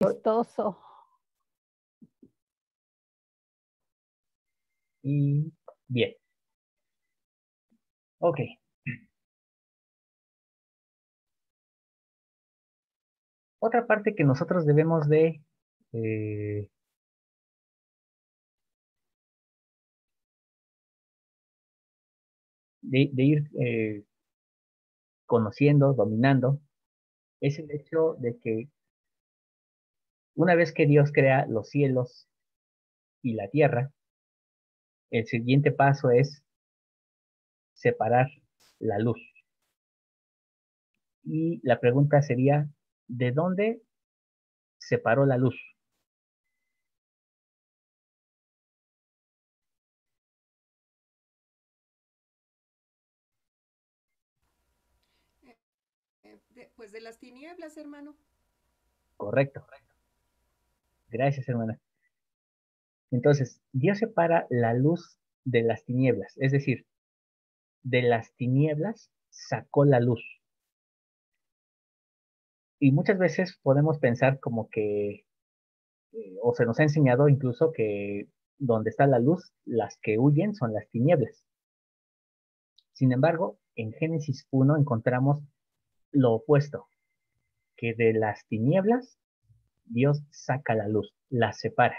Chistoso. Y bien. Ok. Otra parte que nosotros debemos eh, de ir conociendo, dominando, es el hecho de que una vez que Dios crea los cielos y la tierra, el siguiente paso es separar la luz. Y la pregunta sería, ¿de dónde separó la luz? Pues de las tinieblas, hermano. Correcto. Gracias, hermana. Entonces, Dios separa la luz de las tinieblas, es decir, de las tinieblas sacó la luz. Y muchas veces podemos pensar como que, o se nos ha enseñado incluso que donde está la luz, las que huyen son las tinieblas. Sin embargo, en Génesis 1 encontramos lo opuesto, que de las tinieblas Dios saca la luz, la separa.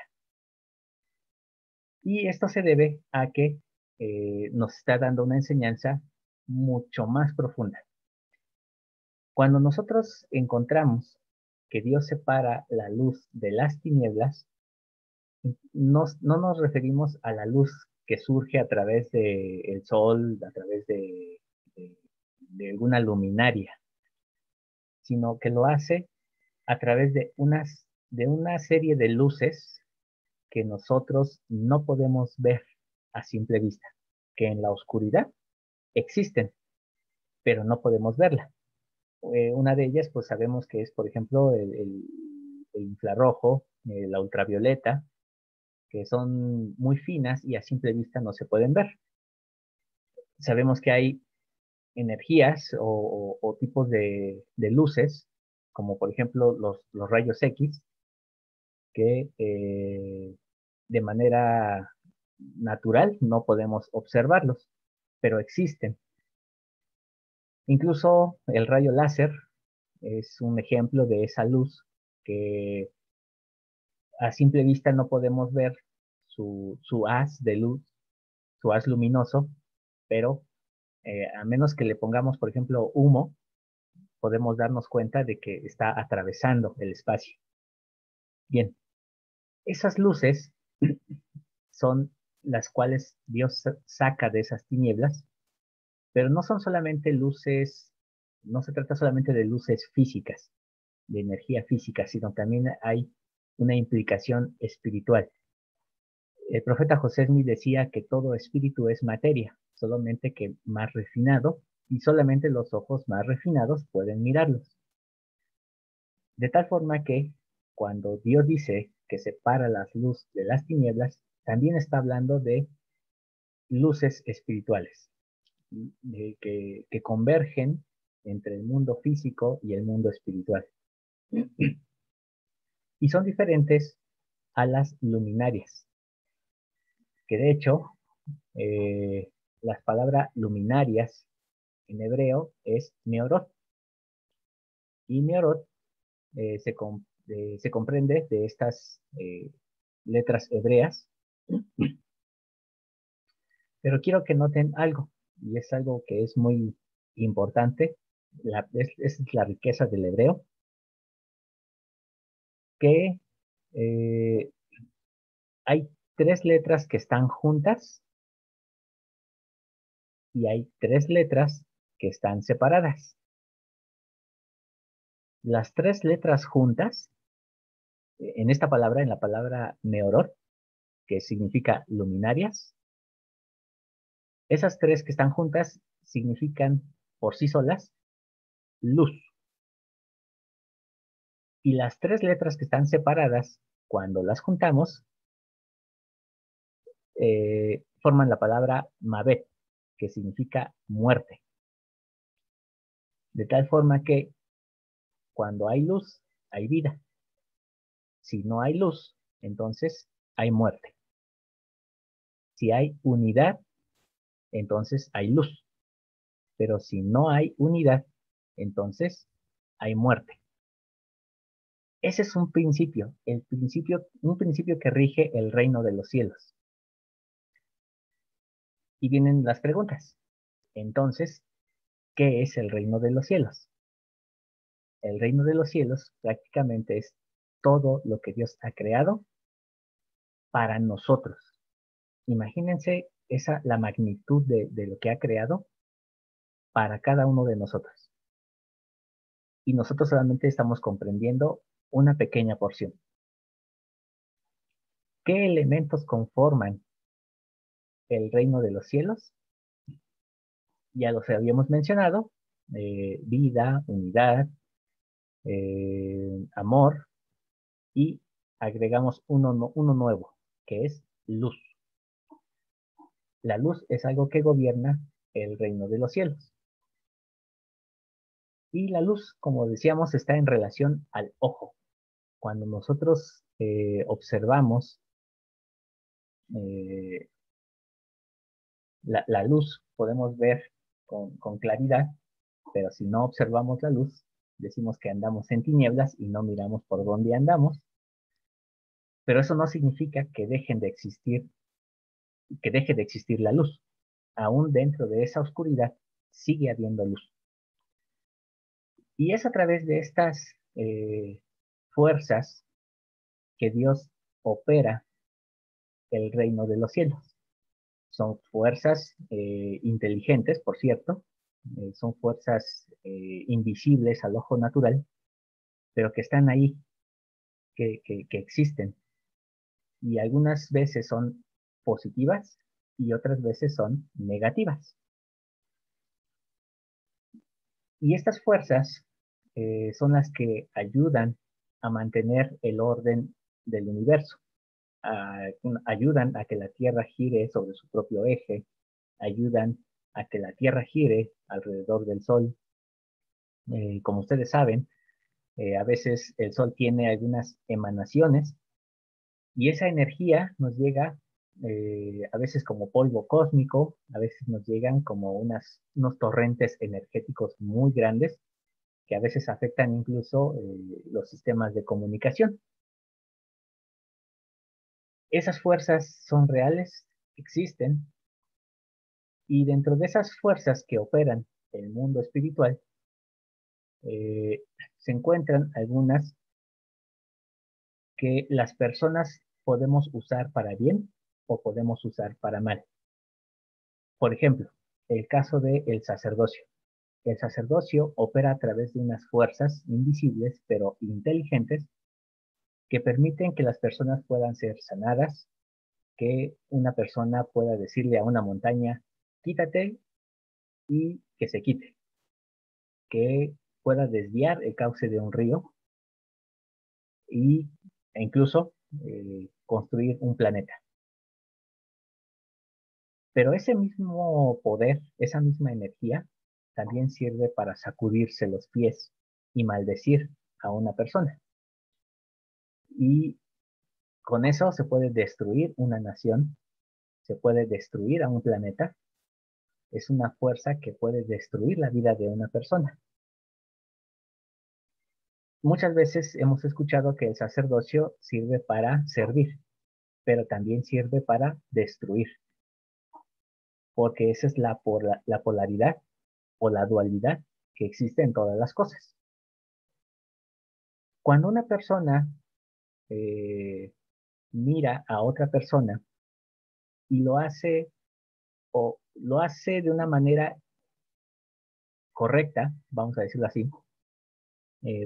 Y esto se debe a que nos está dando una enseñanza mucho más profunda. Cuando nosotros encontramos que Dios separa la luz de las tinieblas, no nos referimos a la luz que surge a través del sol, a través de, de alguna luminaria, sino que lo hace a través de una serie de luces que nosotros no podemos ver a simple vista, que en la oscuridad existen, pero no podemos verla. Una de ellas, pues sabemos que es, por ejemplo, el infrarrojo, la ultravioleta, que son muy finas y a simple vista no se pueden ver. Sabemos que hay energías o tipos de luces, como por ejemplo los rayos X, que de manera natural no podemos observarlos, pero existen. Incluso el rayo láser es un ejemplo de esa luz que a simple vista no podemos ver su haz de luz, su haz luminoso, pero a menos que le pongamos, por ejemplo, humo, podemos darnos cuenta de que está atravesando el espacio. Bien, esas luces son las cuales Dios saca de esas tinieblas, pero no son solamente luces, no se trata solamente de luces físicas, de energía física, sino también hay una implicación espiritual. El profeta José Smith decía que todo espíritu es materia, solamente que más refinado, y solamente los ojos más refinados pueden mirarlos. De tal forma que cuando Dios dice que separa las luz de las tinieblas, también está hablando de luces espirituales, que convergen entre el mundo físico y el mundo espiritual. Y son diferentes a las luminarias, que de hecho eh, las palabras luminarias en hebreo es neorot, y neorot se comprende de estas letras hebreas, pero quiero que noten algo, y es algo que es muy importante, es la riqueza del hebreo, que eh, hay tres letras que están juntas y hay tres letras que están separadas. Las tres letras juntas, en esta palabra, en la palabra meorot, que significa luminarias, esas tres que están juntas significan por sí solas luz. Y las tres letras que están separadas, cuando las juntamos, forman la palabra Mabet, que significa muerte. De tal forma que cuando hay luz, hay vida. Si no hay luz, entonces hay muerte. Si hay unidad, entonces hay luz. Pero si no hay unidad, entonces hay muerte. Ese es un principio, un principio que rige el reino de los cielos. Y vienen las preguntas. Entonces, ¿qué es el reino de los cielos? El reino de los cielos prácticamente es todo lo que Dios ha creado para nosotros. Imagínense la magnitud de lo que ha creado para cada uno de nosotros. Y nosotros solamente estamos comprendiendo una pequeña porción. ¿Qué elementos conforman el reino de los cielos? Ya los habíamos mencionado: vida, unidad, amor, y agregamos uno nuevo, que es luz. La luz es algo que gobierna el reino de los cielos. Y la luz, como decíamos, está en relación al ojo. Cuando nosotros observamos eh, la luz, podemos ver con claridad, pero si no observamos la luz, decimos que andamos en tinieblas y no miramos por dónde andamos. Pero eso no significa que deje de existir la luz. Aún dentro de esa oscuridad sigue habiendo luz. Y es a través de estas fuerzas que Dios opera el reino de los cielos. Son fuerzas inteligentes, por cierto, son fuerzas invisibles al ojo natural, pero que están ahí, que existen. Y algunas veces son positivas y otras veces son negativas. Y estas fuerzas son las que ayudan a mantener el orden del universo, ayudan a que la Tierra gire sobre su propio eje, ayudan a que la Tierra gire alrededor del Sol. Como ustedes saben, a veces el Sol tiene algunas emanaciones y esa energía nos llega a veces como polvo cósmico, a veces nos llegan como unos torrentes energéticos muy grandes que a veces afectan incluso los sistemas de comunicación. Esas fuerzas son reales, existen, y dentro de esas fuerzas que operan el mundo espiritual, eh, se encuentran algunas que las personas podemos usar para bien o podemos usar para mal. Por ejemplo, el caso del sacerdocio. El sacerdocio opera a través de unas fuerzas invisibles pero inteligentes que permiten que las personas puedan ser sanadas, que una persona pueda decirle a una montaña, quítate, y que se quite, que pueda desviar el cauce de un río y, e incluso construir un planeta. Pero ese mismo poder, esa misma energía, también sirve para sacudirse los pies y maldecir a una persona. Y con eso se puede destruir una nación, se puede destruir a un planeta. Es una fuerza que puede destruir la vida de una persona. Muchas veces hemos escuchado que el sacerdocio sirve para servir, pero también sirve para destruir, porque esa es la polaridad o la dualidad que existe en todas las cosas. Cuando una persona eh, mira a otra persona y lo hace de una manera correcta, vamos a decirlo así,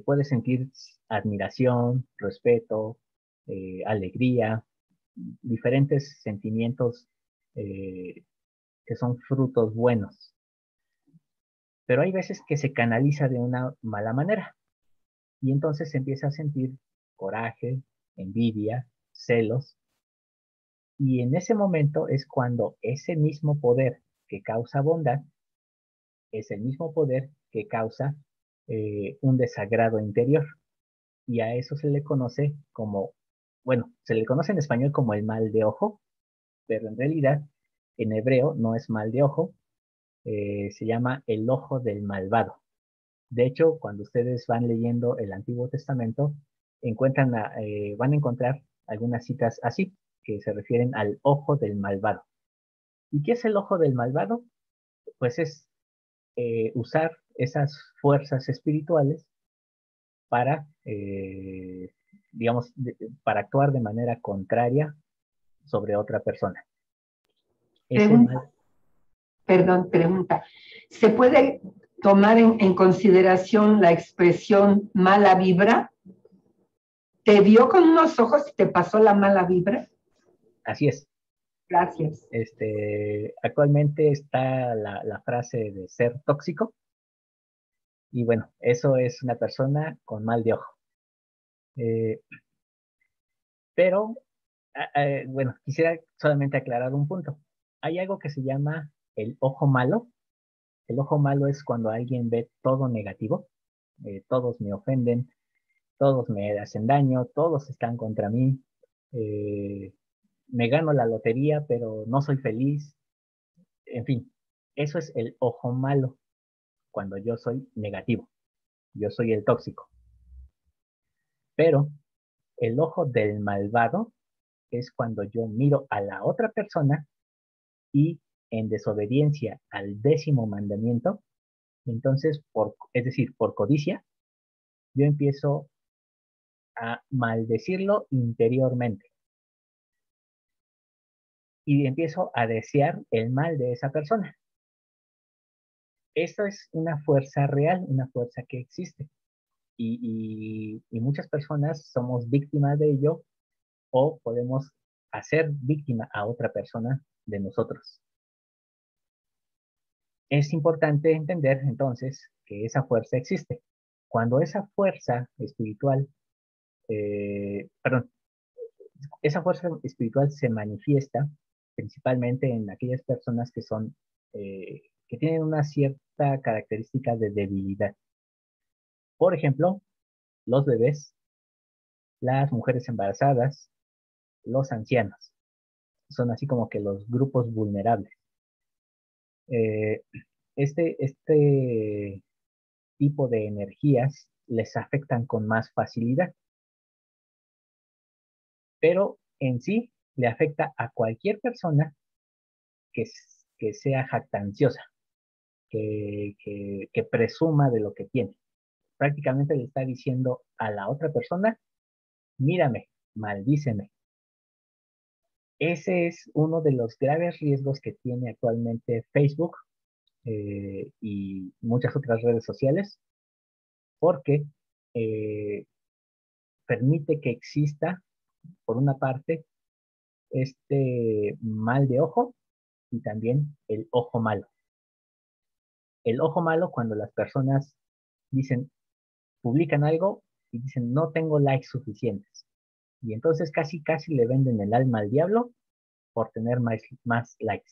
puede sentir admiración, respeto, alegría, diferentes sentimientos eh, que son frutos buenos. Pero hay veces que se canaliza de una mala manera y entonces se empieza a sentir coraje, envidia, celos, y en ese momento es cuando ese mismo poder que causa bondad es el mismo poder que causa un desagrado interior. y a eso se le conoce como, bueno, se le conoce en español como el mal de ojo, pero en realidad en hebreo no es mal de ojo, se llama el ojo del malvado. De hecho, cuando ustedes van leyendo el Antiguo Testamento, van a encontrar algunas citas así, que se refieren al ojo del malvado. ¿Y qué es el ojo del malvado? Pues es usar esas fuerzas espirituales para, digamos, para actuar de manera contraria sobre otra persona. Ese Pregunta, mal, perdón, pregunta. ¿Se puede tomar en consideración la expresión mala vibra? ¿Te vio con unos ojos y te pasó la mala vibra? así es. Gracias. Actualmente está la frase de ser tóxico, y bueno, eso es una persona con mal de ojo. Eh, pero, bueno, quisiera solamente aclarar un punto. Hay algo que se llama el ojo malo. El ojo malo es cuando alguien ve todo negativo. Todos me ofenden, todos me hacen daño, todos están contra mí. eh, Me gano la lotería, pero no soy feliz. En fin, eso es el ojo malo, cuando yo soy negativo. Yo soy el tóxico. Pero el ojo del malvado es cuando yo miro a la otra persona y en desobediencia al 10.º mandamiento, entonces, es decir, por codicia, yo empiezo a maldecirlo interiormente y empiezo a desear el mal de esa persona. Esto es una fuerza real, una fuerza que existe. Y muchas personas somos víctimas de ello o podemos hacer víctima a otra persona de nosotros. Es importante entender entonces que esa fuerza existe. Cuando esa fuerza espiritual, perdón, esa fuerza espiritual se manifiesta principalmente en aquellas personas que tienen una cierta característica de debilidad. Por ejemplo, los bebés, las mujeres embarazadas, los ancianos. Son así como que los grupos vulnerables. Eh, este tipo de energías les afectan con más facilidad, pero en sí le afecta a cualquier persona que sea jactanciosa, que presuma de lo que tiene. Prácticamente le está diciendo a la otra persona, mírame, maldíceme. Ese es uno de los graves riesgos que tiene actualmente Facebook y muchas otras redes sociales, porque eh, permite que exista, por una parte, este mal de ojo y también el ojo malo. El ojo malo cuando las personas dicen, publican algo y dicen, no tengo likes suficientes. Y entonces casi, casi le venden el alma al diablo por tener más likes.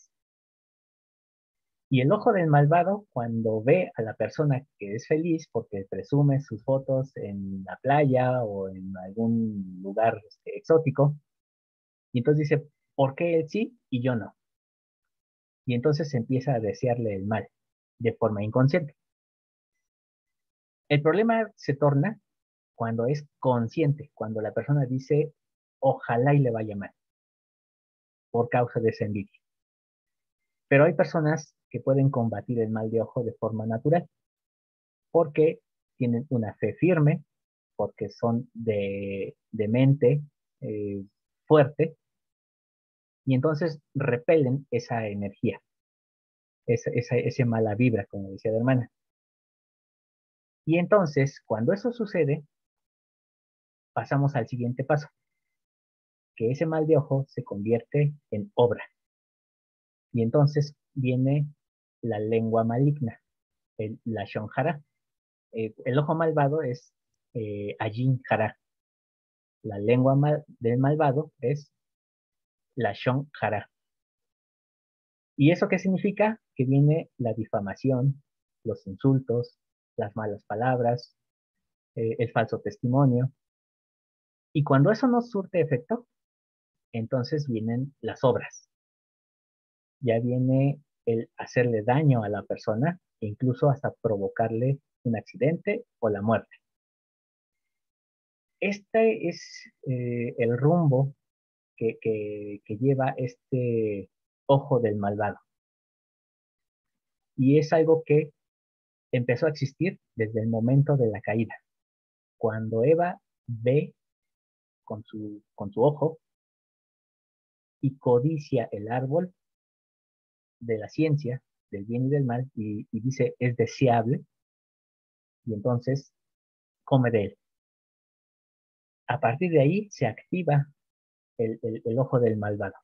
Y el ojo del malvado, cuando ve a la persona que es feliz porque presume sus fotos en la playa o en algún lugar exótico, y entonces dice, ¿por qué él sí y yo no? Y entonces empieza a desearle el mal de forma inconsciente. El problema se torna cuando es consciente, cuando la persona dice, ojalá y le vaya mal, por causa de esa envidia. Pero hay personas que pueden combatir el mal de ojo de forma natural, porque tienen una fe firme, porque son de mente fuerte, y entonces repelen esa energía, ese mala vibra, como decía la hermana. Y entonces, cuando eso sucede, pasamos al siguiente paso, que ese mal de ojo se convierte en obra. Y entonces viene la lengua maligna, el Lashon Hara. El ojo malvado es Ayin Hara. La lengua del malvado es Lashon Hara. ¿Y eso qué significa? Que viene la difamación, los insultos, las malas palabras, el falso testimonio. Y cuando eso no surte efecto, entonces vienen las obras. Ya viene el hacerle daño a la persona e incluso hasta provocarle un accidente o la muerte. Este es el rumbo que lleva este ojo del malvado. Y es algo que empezó a existir desde el momento de la caída. Cuando Eva ve con su ojo y codicia el árbol de la ciencia, del bien y del mal, y dice es deseable, y entonces come de él. A partir de ahí se activa el ojo del malvado.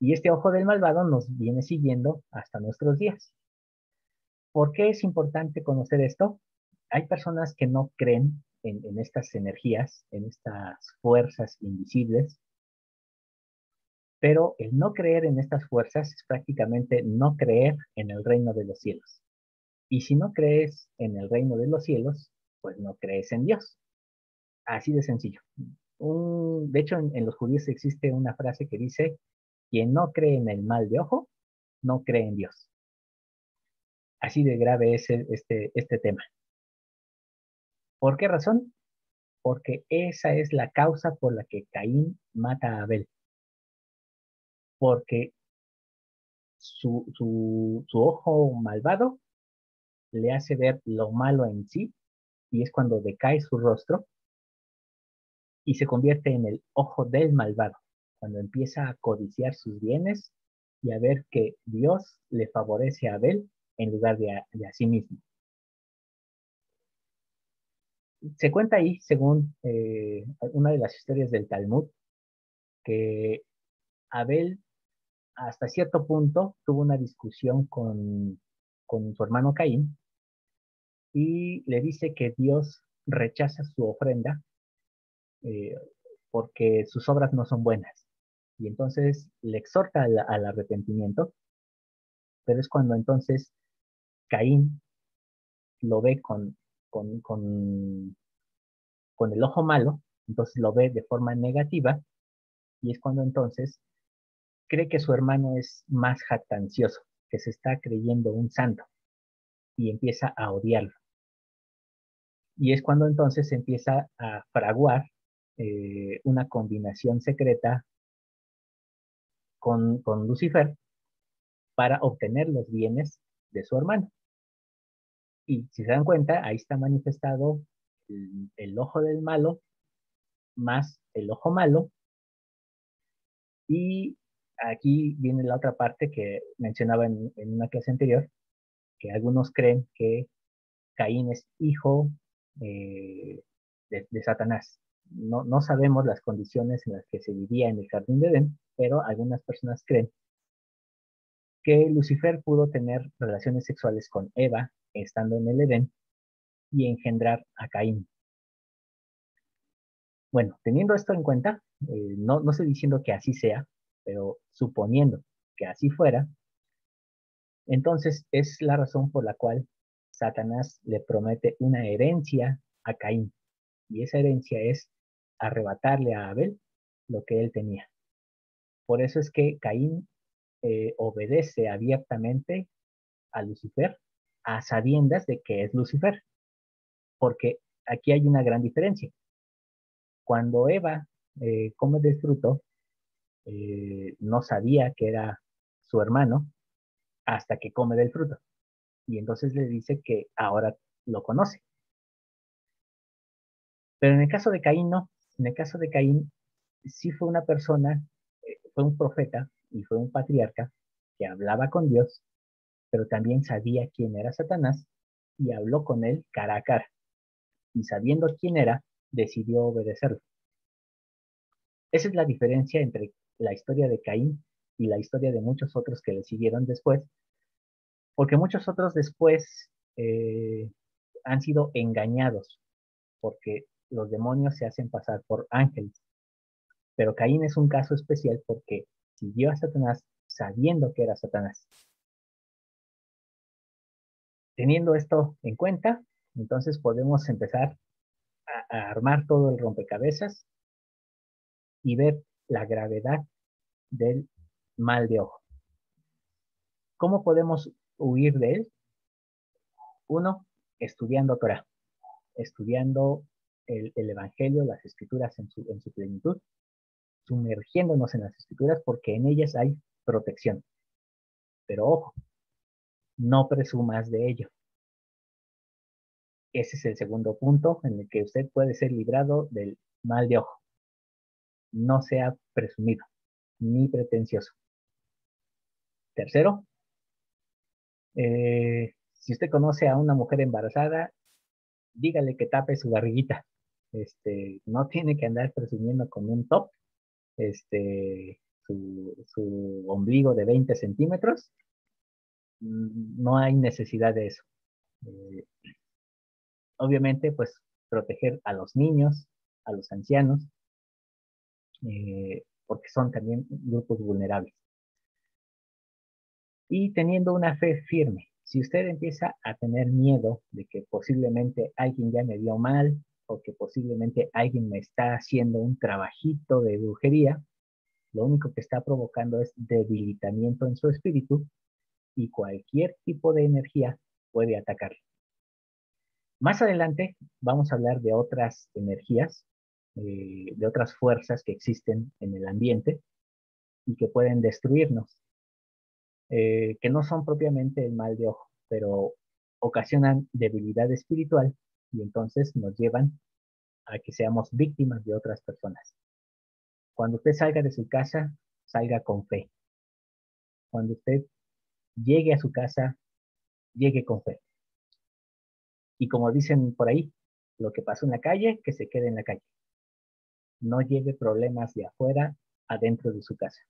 Y este ojo del malvado nos viene siguiendo hasta nuestros días. ¿Por qué es importante conocer esto? Hay personas que no creen en estas energías, en estas fuerzas invisibles, pero el no creer en estas fuerzas es prácticamente no creer en el reino de los cielos. Y si no crees en el reino de los cielos, pues no crees en Dios. Así de sencillo. De hecho, en los judíos existe una frase que dice, quien no cree en el mal de ojo, no cree en Dios. Así de grave es este tema. ¿Por qué razón? Porque esa es la causa por la que Caín mata a Abel. Porque su ojo malvado le hace ver lo malo en sí y es cuando decae su rostro y se convierte en el ojo del malvado, cuando empieza a codiciar sus bienes y a ver que Dios le favorece a Abel en lugar de a sí mismo. Se cuenta ahí, según una de las historias del Talmud, que Abel hasta cierto punto tuvo una discusión con su hermano Caín y le dice que Dios rechaza su ofrenda eh, porque sus obras no son buenas. Y entonces le exhorta al arrepentimiento, pero es cuando entonces Caín lo ve con el ojo malo, entonces lo ve de forma negativa, y es cuando entonces cree que su hermano es más jactancioso, que se está creyendo un santo, y empieza a odiarlo. Y es cuando entonces empieza a fraguar una combinación secreta con Lucifer para obtener los bienes de su hermano. Y si se dan cuenta, ahí está manifestado el ojo del malo más el ojo malo. Y aquí viene la otra parte que mencionaba en una clase anterior, que algunos creen que Caín es hijo de Satanás. No sabemos las condiciones en las que se vivía en el jardín de Edén, pero algunas personas creen que Lucifer pudo tener relaciones sexuales con Eva estando en el Edén y engendrar a Caín. Bueno, teniendo esto en cuenta, no estoy diciendo que así sea, pero suponiendo que así fuera, entonces es la razón por la cual Satanás le promete una herencia a Caín. Y esa herencia es arrebatarle a Abel lo que él tenía. Por eso es que Caín obedece abiertamente a Lucifer a sabiendas de que es Lucifer. Porque aquí hay una gran diferencia. Cuando Eva come del fruto, no sabía que era su hermano hasta que come del fruto. Y entonces le dice que ahora lo conoce. Pero en el caso de Caín, no. En el caso de Caín, sí fue una persona, fue un profeta y fue un patriarca que hablaba con Dios, pero también sabía quién era Satanás y habló con él cara a cara. Y sabiendo quién era, decidió obedecerlo. Esa es la diferencia entre la historia de Caín y la historia de muchos otros que le siguieron después, porque muchos otros después han sido engañados, porque los demonios se hacen pasar por ángeles. Pero Caín es un caso especial porque siguió a Satanás sabiendo que era Satanás. Teniendo esto en cuenta, entonces podemos empezar a armar todo el rompecabezas y ver la gravedad del mal de ojo. ¿Cómo podemos huir de él? Uno, estudiando Torah, estudiando el Evangelio, las Escrituras en su plenitud, sumergiéndonos en las Escrituras porque en ellas hay protección. Pero ojo, no presumas de ello. Ese es el segundo punto en el que usted puede ser librado del mal de ojo. No sea presumido ni pretencioso. Tercero, si usted conoce a una mujer embarazada, dígale que tape su barriguita. No tiene que andar presumiendo con un top, su ombligo de 20 centímetros. No hay necesidad de eso. Obviamente, pues, proteger a los niños, a los ancianos, porque son también grupos vulnerables. Y teniendo una fe firme, si usted empieza a tener miedo de que posiblemente alguien ya me vio mal o que posiblemente alguien me está haciendo un trabajito de brujería, lo único que está provocando es debilitamiento en su espíritu y cualquier tipo de energía puede atacarle. Más adelante vamos a hablar de otras energías, de otras fuerzas que existen en el ambiente y que pueden destruirnos, que no son propiamente el mal de ojo, pero ocasionan debilidad espiritual y entonces nos llevan a que seamos víctimas de otras personas. Cuando usted salga de su casa, salga con fe. Cuando usted llegue a su casa, llegue con fe. Y como dicen por ahí, lo que pasó en la calle, que se quede en la calle. No lleve problemas de afuera adentro de su casa.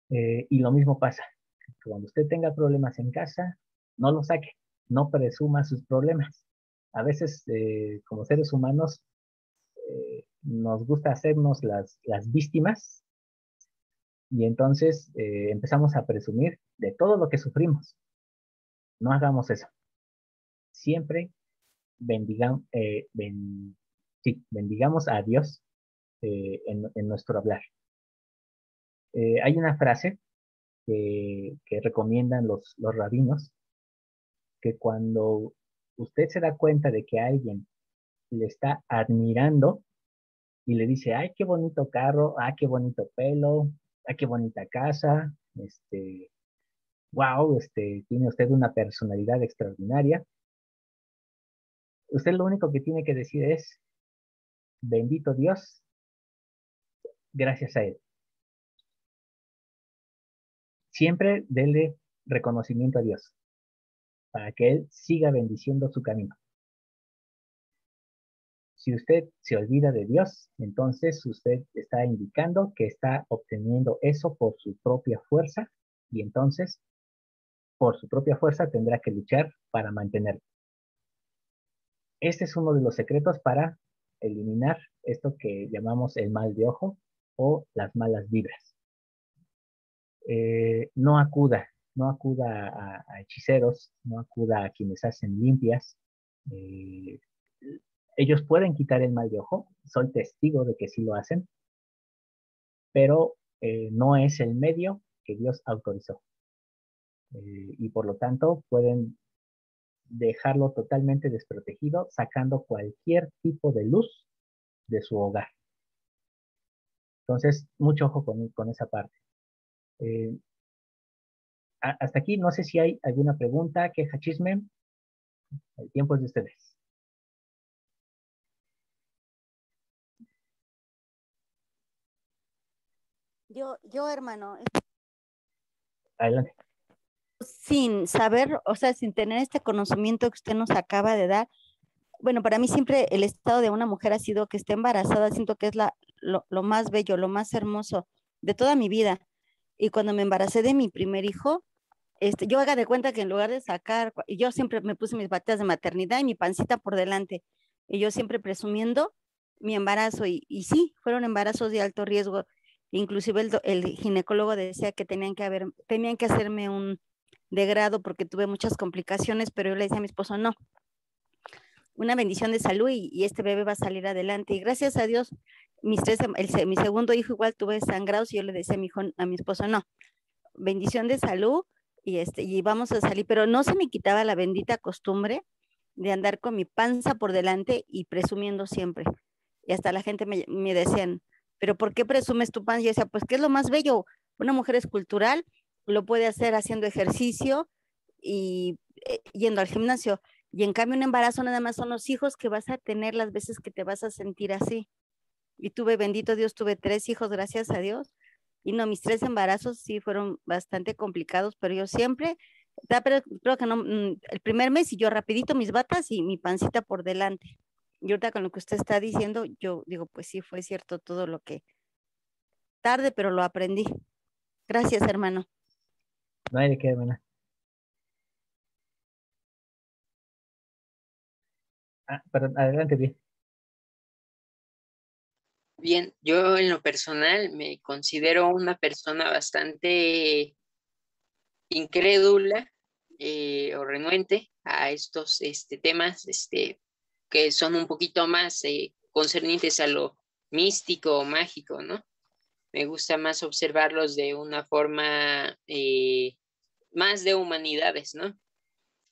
Y lo mismo pasa. Cuando usted tenga problemas en casa, no los saque, no presuma sus problemas. A veces, como seres humanos, nos gusta hacernos las víctimas y entonces empezamos a presumir de todo lo que sufrimos. No hagamos eso. Siempre bendigamos a Dios en nuestro hablar. Hay una frase que recomiendan los rabinos, que cuando usted se da cuenta de que alguien le está admirando y le dice, ay, qué bonito carro, ay, qué bonito pelo, ay, qué bonita casa, wow, tiene usted una personalidad extraordinaria. Usted lo único que tiene que decir es, bendito Dios, gracias a Él. Siempre dele reconocimiento a Dios para que Él siga bendiciendo su camino. Si usted se olvida de Dios, entonces usted está indicando que está obteniendo eso por su propia fuerza y entonces por su propia fuerza tendrá que luchar para mantenerlo. Este es uno de los secretos para eliminar esto que llamamos el mal de ojo o las malas vibras. No acuda a hechiceros, no acuda a quienes hacen limpias. Ellos pueden quitar el mal de ojo, soy testigo de que sí lo hacen, pero no es el medio que Dios autorizó. Y por lo tanto pueden dejarlo totalmente desprotegido, sacando cualquier tipo de luz de su hogar. Entonces, mucho ojo con esa parte. Hasta aquí, no sé si hay alguna pregunta, queja, chisme. El tiempo es de ustedes. Yo, hermano, Adelante. sin saber, o sea, sin tener este conocimiento que usted nos acaba de dar, bueno, para mí siempre el estado de una mujer ha sido que esté embarazada, siento que es lo más bello, lo más hermoso de toda mi vida. Y cuando me embaracé de mi primer hijo, yo haga de cuenta que en lugar de sacar, yo siempre me puse mis bateas de maternidad y mi pancita por delante, y yo siempre presumiendo mi embarazo, y sí, fueron embarazos de alto riesgo. Inclusive el ginecólogo decía que tenían que hacerme un degrado porque tuve muchas complicaciones, pero yo le decía a mi esposo, no, una bendición de salud y este bebé va a salir adelante. Y gracias a Dios, mi segundo hijo igual tuve sangrados y yo le decía a mi esposo, no, bendición de salud y vamos a salir, pero no se me quitaba la bendita costumbre de andar con mi panza por delante y presumiendo siempre. Y hasta la gente me decían, pero ¿por qué presumes tu panza? Y yo decía, pues, ¿qué es lo más bello? Una mujer escultural lo puede hacer haciendo ejercicio y yendo al gimnasio. Y en cambio un embarazo nada más son los hijos que vas a tener las veces que te vas a sentir así. Y tuve, bendito Dios, tuve 3 hijos, gracias a Dios. Y no, mis 3 embarazos sí fueron bastante complicados, pero yo siempre, pero creo que no, el primer mes y yo rapidito mis batas y mi pancita por delante. Y ahorita con lo que usted está diciendo, yo digo, pues sí, fue cierto todo lo que tarde, pero lo aprendí. Gracias, hermano. No hay de qué, hermana. Perdón, adelante, bien. Bien, yo en lo personal me considero una persona bastante incrédula o renuente a estos temas que son un poquito más concernientes a lo místico o mágico, ¿no? Me gusta más observarlos de una forma más de humanidades, ¿no?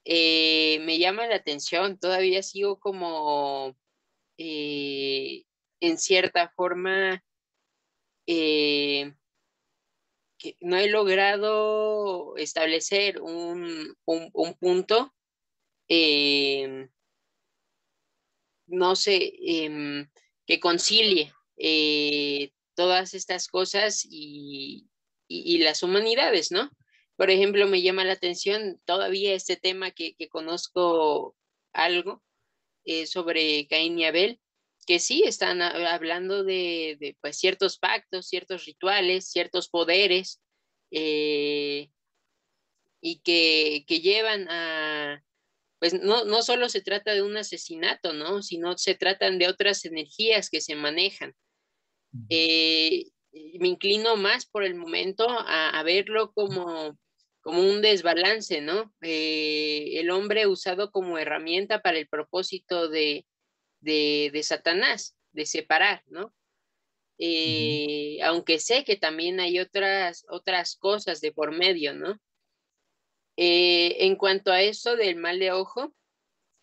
Me llama la atención, todavía sigo como en cierta forma que no he logrado establecer un punto, no sé, que concilie todas estas cosas y las humanidades, ¿no? Por ejemplo, me llama la atención todavía este tema que conozco algo sobre Caín y Abel, que sí están hablando de pues, ciertos pactos, ciertos rituales, ciertos poderes, y que llevan a, pues no solo se trata de un asesinato, ¿no? Sino se tratan de otras energías que se manejan. Me inclino más por el momento a verlo como un desbalance, ¿no? El hombre usado como herramienta para el propósito de Satanás, de separar, ¿no? Aunque sé que también hay otras cosas de por medio, ¿no? En cuanto a eso del mal de ojo,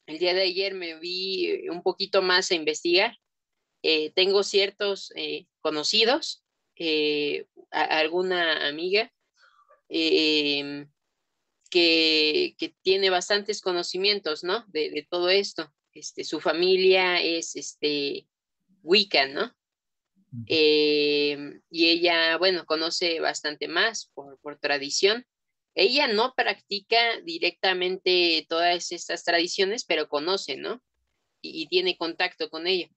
el día de ayer me vi un poquito más a investigar. Tengo ciertos conocidos, alguna amiga que tiene bastantes conocimientos, ¿no? De todo esto. Su familia es Wicca, ¿no? Y ella, bueno, conoce bastante más por tradición. Ella no practica directamente todas estas tradiciones, pero conoce, ¿no? Y tiene contacto con ella.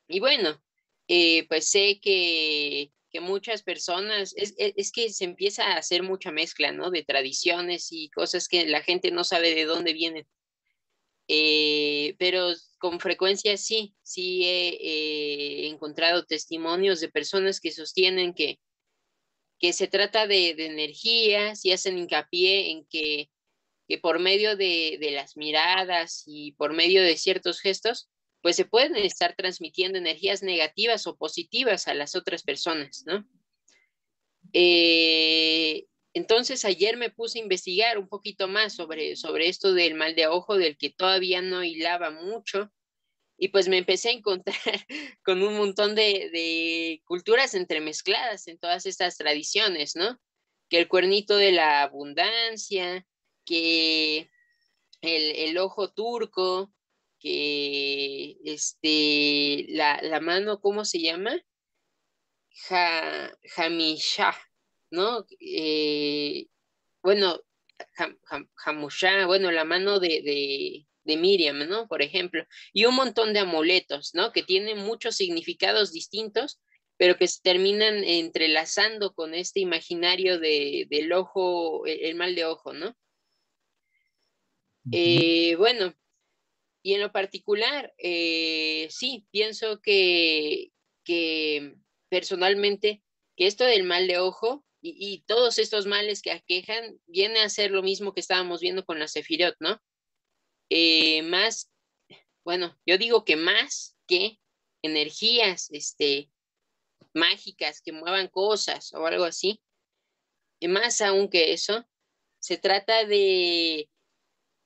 Y bueno, pues sé que muchas personas, es que se empieza a hacer mucha mezcla, ¿no? De tradiciones y cosas que la gente no sabe de dónde vienen. Pero con frecuencia sí he encontrado testimonios de personas que sostienen que se trata de energías y hacen hincapié en que por medio de las miradas y por medio de ciertos gestos, pues se pueden estar transmitiendo energías negativas o positivas a las otras personas, ¿no? Entonces ayer me puse a investigar un poquito más sobre esto del mal de ojo, del que todavía no hilaba mucho, y pues me empecé a encontrar con un montón de culturas entremezcladas en todas estas tradiciones, ¿no? Que el cuernito de la abundancia, que el ojo turco, que la mano, ¿cómo se llama? Hamishah, ¿no? Bueno, Hamushá, bueno, la mano de Miriam, ¿no? Por ejemplo, y un montón de amuletos, ¿no? Que tienen muchos significados distintos, pero que se terminan entrelazando con este imaginario del ojo, el mal de ojo, ¿no? Bueno, y en lo particular, sí, pienso que personalmente, que esto del mal de ojo y todos estos males que aquejan, viene a ser lo mismo que estábamos viendo con la Sefirot, ¿no? Más bueno, yo digo que más que energías mágicas que muevan cosas o algo así, y más aún que eso, se trata de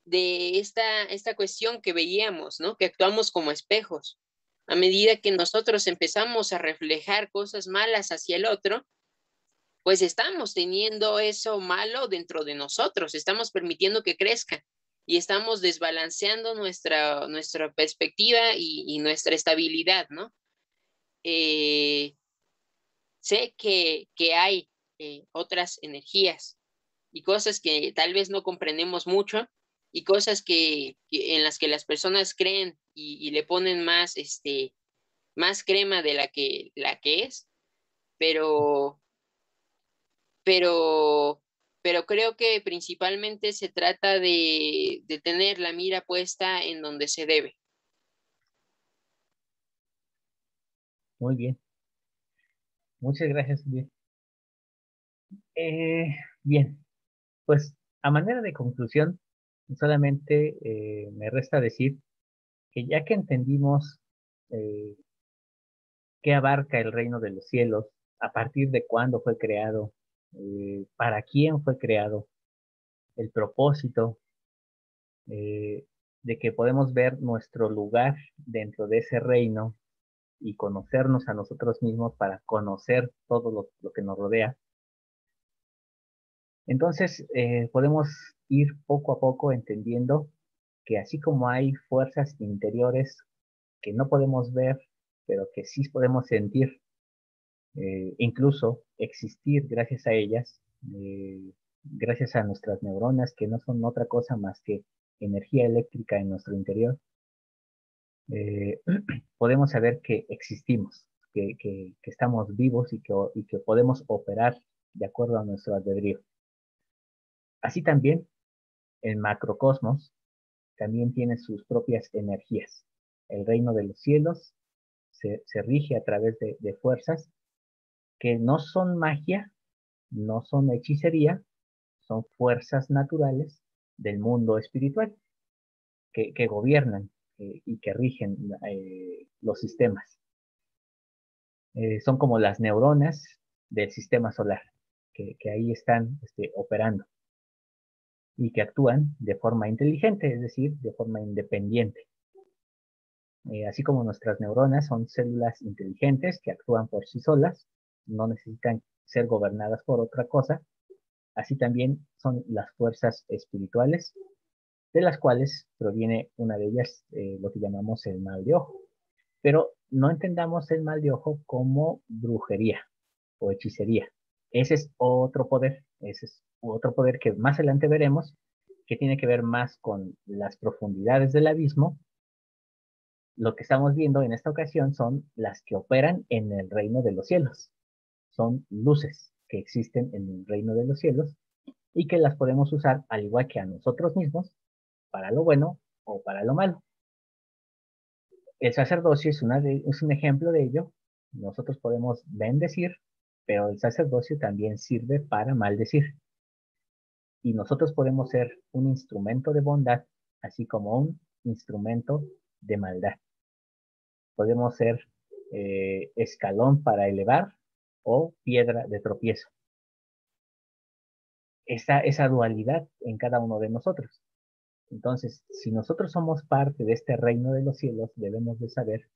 esta cuestión que veíamos, ¿no? Que actuamos como espejos. A medida que nosotros empezamos a reflejar cosas malas hacia el otro, pues estamos teniendo eso malo dentro de nosotros, estamos permitiendo que crezca y estamos desbalanceando nuestra perspectiva y nuestra estabilidad, ¿no? Eh, sé que hay otras energías y cosas que tal vez no comprendemos mucho y cosas en las que las personas creen y le ponen más crema de la que es, pero, pero, pero creo que principalmente se trata de tener la mira puesta en donde se debe. Muy bien. Muchas gracias, Uriel. Bien, pues a manera de conclusión, solamente me resta decir que ya que entendimos eh, qué abarca el reino de los cielos, a partir de cuándo fue creado, para quién fue creado, el propósito, eh, de que podemos ver nuestro lugar dentro de ese reino y conocernos a nosotros mismos para conocer todo lo que nos rodea. Entonces, podemos ir poco a poco entendiendo que así como hay fuerzas interiores que no podemos ver, pero que sí podemos sentir, incluso existir gracias a ellas, gracias a nuestras neuronas, que no son otra cosa más que energía eléctrica en nuestro interior, eh, podemos saber que existimos, que estamos vivos y que podemos operar de acuerdo a nuestro albedrío. Así también, el macrocosmos también tiene sus propias energías. El reino de los cielos se rige a través de fuerzas que no son magia, no son hechicería, son fuerzas naturales del mundo espiritual que gobiernan y que rigen los sistemas. Son como las neuronas del sistema solar, que ahí están operando y que actúan de forma inteligente, es decir, de forma independiente. Así como nuestras neuronas son células inteligentes que actúan por sí solas, no necesitan ser gobernadas por otra cosa, así también son las fuerzas espirituales, de las cuales proviene una de ellas, lo que llamamos el mal de ojo. Pero no entendamos el mal de ojo como brujería o hechicería. Ese es otro poder, ese es otro poder que más adelante veremos, que tiene que ver más con las profundidades del abismo. Lo que estamos viendo en esta ocasión son las que operan en el reino de los cielos. Son luces que existen en el reino de los cielos y que las podemos usar al igual que a nosotros mismos para lo bueno o para lo malo. El sacerdocio es un ejemplo de ello. Nosotros podemos bendecir, pero el sacerdocio también sirve para maldecir. Y nosotros podemos ser un instrumento de bondad, así como un instrumento de maldad. Podemos ser escalón para elevar o piedra de tropiezo. Esa dualidad en cada uno de nosotros. Entonces, si nosotros somos parte de este reino de los cielos, debemos de saber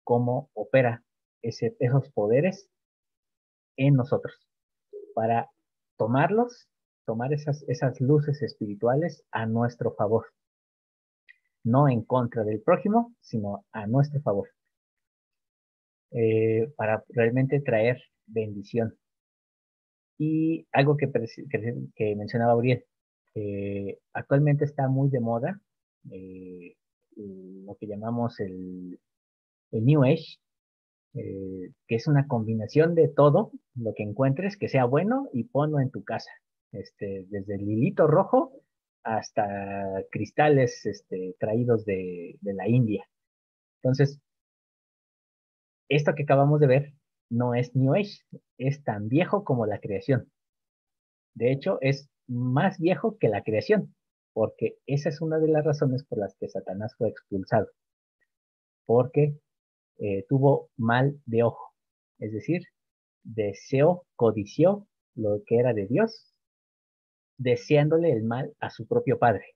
cómo opera esos poderes en nosotros para tomar esas luces espirituales a nuestro favor. No en contra del prójimo, sino a nuestro favor. Para realmente traer bendición. Y algo que mencionaba Uriel, actualmente está muy de moda lo que llamamos el New Age, que es una combinación de todo lo que encuentres que sea bueno y ponlo en tu casa. Desde el hilito rojo hasta cristales traídos de la India. Entonces, esto que acabamos de ver no es New Age, es tan viejo como la creación. De hecho, es más viejo que la creación, porque esa es una de las razones por las que Satanás fue expulsado, porque tuvo mal de ojo, es decir, deseó, codició lo que era de Dios, deseándole el mal a su propio padre,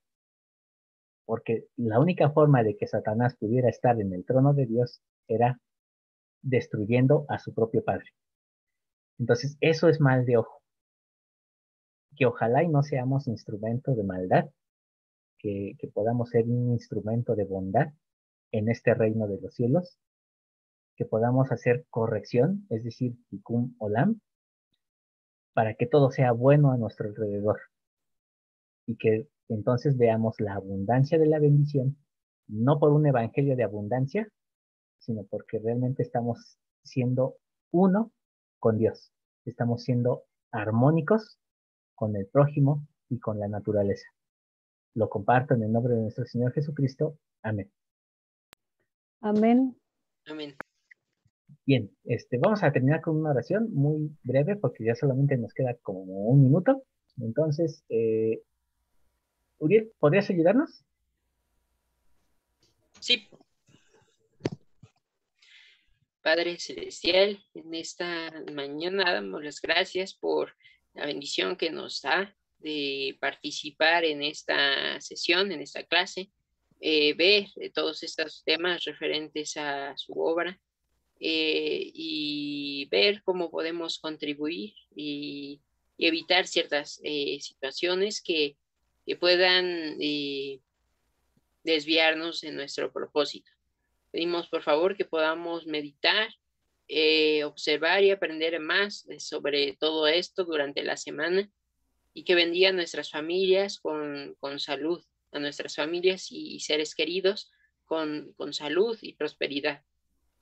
porque la única forma de que Satanás pudiera estar en el trono de Dios era destruyendo a su propio padre. Entonces, eso es mal de ojo. Que ojalá y no seamos instrumento de maldad, que podamos ser un instrumento de bondad en este reino de los cielos, que podamos hacer corrección, es decir, tikkun olam, para que todo sea bueno a nuestro alrededor y que entonces veamos la abundancia de la bendición, no por un evangelio de abundancia, sino porque realmente estamos siendo uno con Dios, estamos siendo armónicos con el prójimo y con la naturaleza. Lo comparto en el nombre de nuestro Señor Jesucristo. Amén. Amén. Amén. Bien, vamos a terminar con una oración muy breve porque ya solamente nos queda como un minuto. Entonces, Uriel, ¿podrías ayudarnos? Sí. Padre Celestial, en esta mañana damos las gracias por la bendición que nos da de participar en esta sesión, en esta clase, ver todos estos temas referentes a su obra y ver cómo podemos contribuir y evitar ciertas situaciones que puedan desviarnos de nuestro propósito. Pedimos por favor que podamos meditar, observar y aprender más sobre todo esto durante la semana y que bendiga a nuestras familias con salud, a nuestras familias y seres queridos con salud y prosperidad.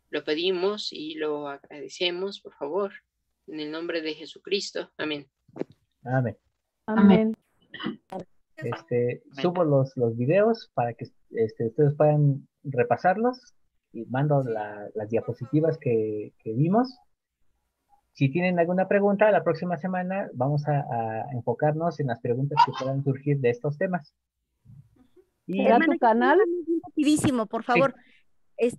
Lo pedimos y lo agradecemos, por favor, en el nombre de Jesucristo. Amén. Amén. Amén. Subo los videos para que ustedes puedan repasarlos y mando Sí, las por diapositivas favor. que vimos. Si tienen alguna pregunta, la próxima semana vamos a enfocarnos en las preguntas que puedan surgir de estos temas. Ujú. Y ¿Será Hermano, tu yo quiero canal? algo bien rapidísimo, por sí, favor.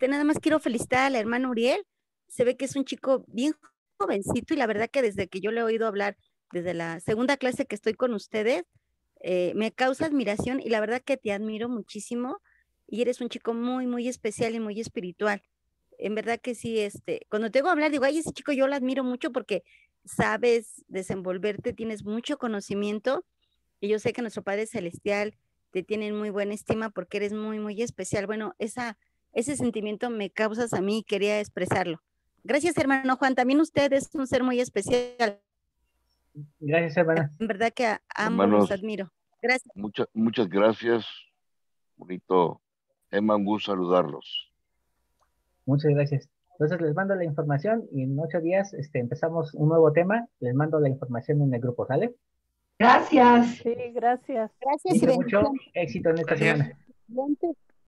Nada más quiero felicitar al hermano Uriel. Se ve que es un chico bien jovencito y la verdad que desde que yo le he oído hablar, desde la segunda clase que estoy con ustedes, me causa admiración y la verdad que te admiro muchísimo y eres un chico muy, muy especial y muy espiritual. En verdad que sí, cuando te oigo hablar, digo, ay, ese chico yo lo admiro mucho porque sabes desenvolverte, tienes mucho conocimiento y yo sé que nuestro Padre Celestial te tiene en muy buena estima porque eres muy, muy especial. Bueno, ese sentimiento me causas a mí y quería expresarlo. Gracias, hermano Juan. También usted es un ser muy especial. gracias, hermana. En verdad que a ambos los Hermanos, admiro. Gracias. muchas gracias. Bonito. Emma, un gusto saludarlos. Muchas gracias. Entonces les mando la información y en 8 días empezamos un nuevo tema. Les mando la información en el grupo, ¿sale? Gracias. Sí, gracias. Gracias y Cuídense mucho. bendiciones. Éxito en esta Gracias. semana. Excelente.